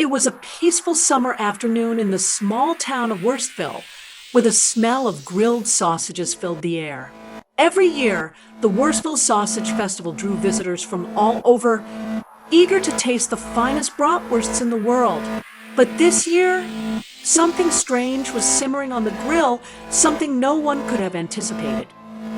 It was a peaceful summer afternoon in the small town of Wurstville, where the smell of grilled sausages filled the air. Every year, the Wurstville Sausage Festival drew visitors from all over, eager to taste the finest bratwursts in the world. But this year, something strange was simmering on the grill, something no one could have anticipated.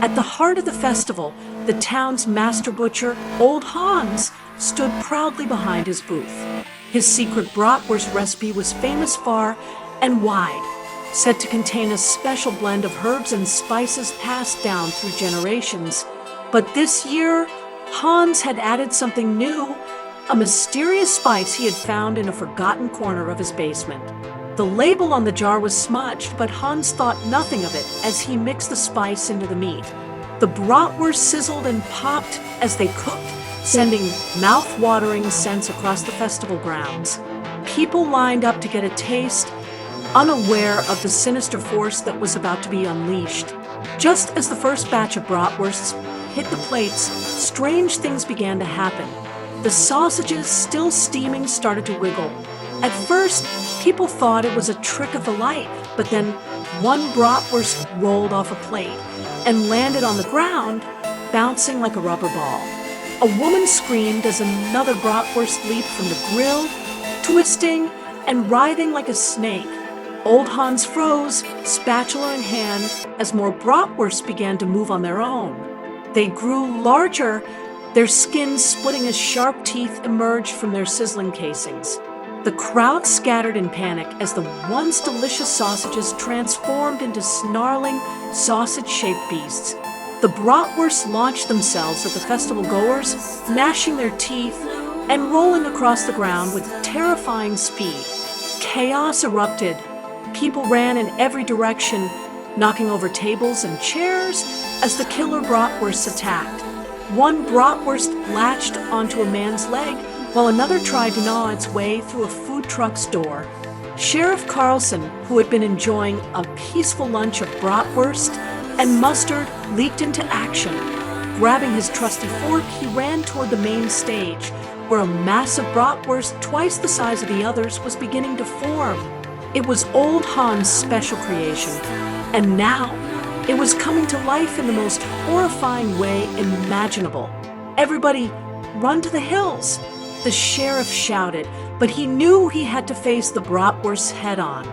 At the heart of the festival, the town's master butcher, Old Hans, stood proudly behind his booth. His secret bratwurst recipe was famous far and wide, said to contain a special blend of herbs and spices passed down through generations. But this year, Hans had added something new, a mysterious spice he had found in a forgotten corner of his basement. The label on the jar was smudged, but Hans thought nothing of it as he mixed the spice into the meat. The bratwurst sizzled and popped as they cooked, sending mouth-watering scents across the festival grounds. People lined up to get a taste, unaware of the sinister force that was about to be unleashed. Just as the first batch of bratwursts hit the plates, strange things began to happen. The sausages, still steaming, started to wiggle. At first, people thought it was a trick of the light, but then one bratwurst rolled off a plate and landed on the ground, bouncing like a rubber ball. A woman screamed as another bratwurst leaped from the grill, twisting and writhing like a snake. Old Hans froze, spatula in hand, as more bratwursts began to move on their own. They grew larger, their skins splitting as sharp teeth emerged from their sizzling casings. The crowd scattered in panic as the once delicious sausages transformed into snarling, sausage-shaped beasts. The bratwursts launched themselves at the festival goers, gnashing their teeth and rolling across the ground with terrifying speed. Chaos erupted. People ran in every direction, knocking over tables and chairs as the killer bratwursts attacked. One bratwurst latched onto a man's leg, while another tried to gnaw its way through a food truck's door. Sheriff Carlson, who had been enjoying a peaceful lunch of bratwurst and mustard, leaped into action. Grabbing his trusty fork, he ran toward the main stage, where a massive bratwurst twice the size of the others was beginning to form. It was Old Hans' special creation, and now it was coming to life in the most horrifying way imaginable. "Everybody, run to the hills!" the sheriff shouted, but he knew he had to face the bratwurst head-on.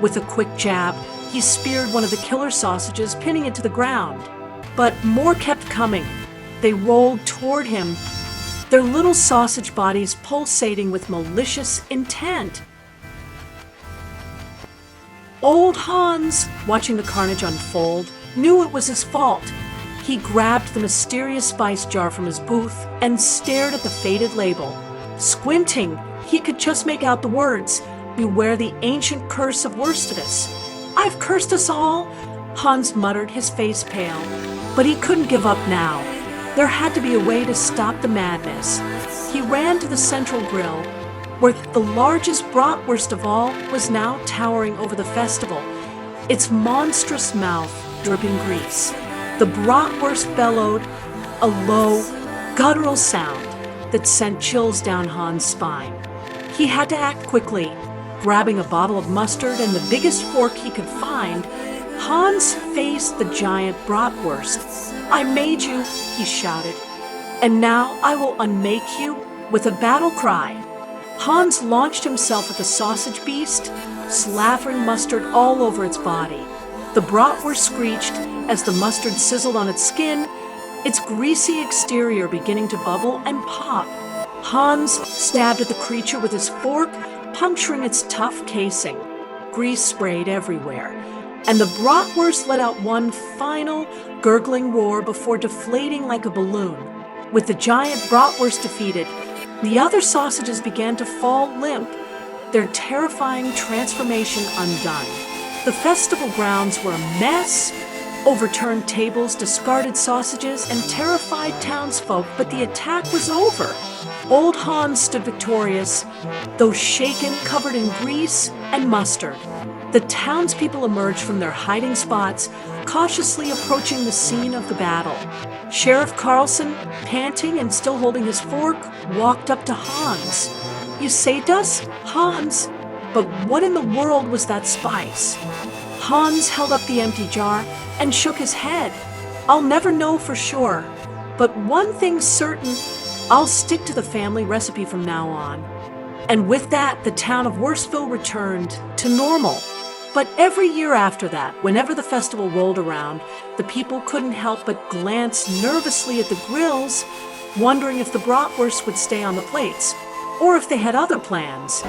With a quick jab, he speared one of the killer sausages, pinning it to the ground. But more kept coming. They rolled toward him, their little sausage bodies pulsating with malicious intent. Old Hans, watching the carnage unfold, knew it was his fault. He grabbed the mysterious spice jar from his booth and stared at the faded label. Squinting, he could just make out the words, "Beware the ancient curse of Wurstville." "I've cursed us all," Hans muttered, his face pale. But he couldn't give up now. There had to be a way to stop the madness. He ran to the central grill, where the largest bratwurst of all was now towering over the festival, its monstrous mouth dripping grease. The bratwurst bellowed, a low, guttural sound that sent chills down Hans' spine. He had to act quickly. Grabbing a bottle of mustard and the biggest fork he could find, Hans faced the giant bratwurst. "I made you," he shouted, "and now I will unmake you." With a battle cry, Hans launched himself at the sausage beast, slathering mustard all over its body. The bratwurst screeched as the mustard sizzled on its skin, its greasy exterior beginning to bubble and pop. Hans stabbed at the creature with his fork, puncturing its tough casing. Grease sprayed everywhere, and the bratwurst let out one final, gurgling roar before deflating like a balloon. With the giant bratwurst defeated, the other sausages began to fall limp, their terrifying transformation undone. The festival grounds were a mess. Overturned tables, discarded sausages, and terrified townsfolk, but the attack was over. Old Hans stood victorious, though shaken, covered in grease and mustard. The townspeople emerged from their hiding spots, cautiously approaching the scene of the battle. Sheriff Carlson, panting and still holding his fork, walked up to Hans. You saved us, Hans? But what in the world was that spice? Hans held up the empty jar and shook his head. I'll never know for sure. But one thing's certain, I'll stick to the family recipe from now on. And with that, the town of Wurstville returned to normal. But every year after that, whenever the festival rolled around, the people couldn't help but glance nervously at the grills, wondering if the bratwurst would stay on the plates, or if they had other plans.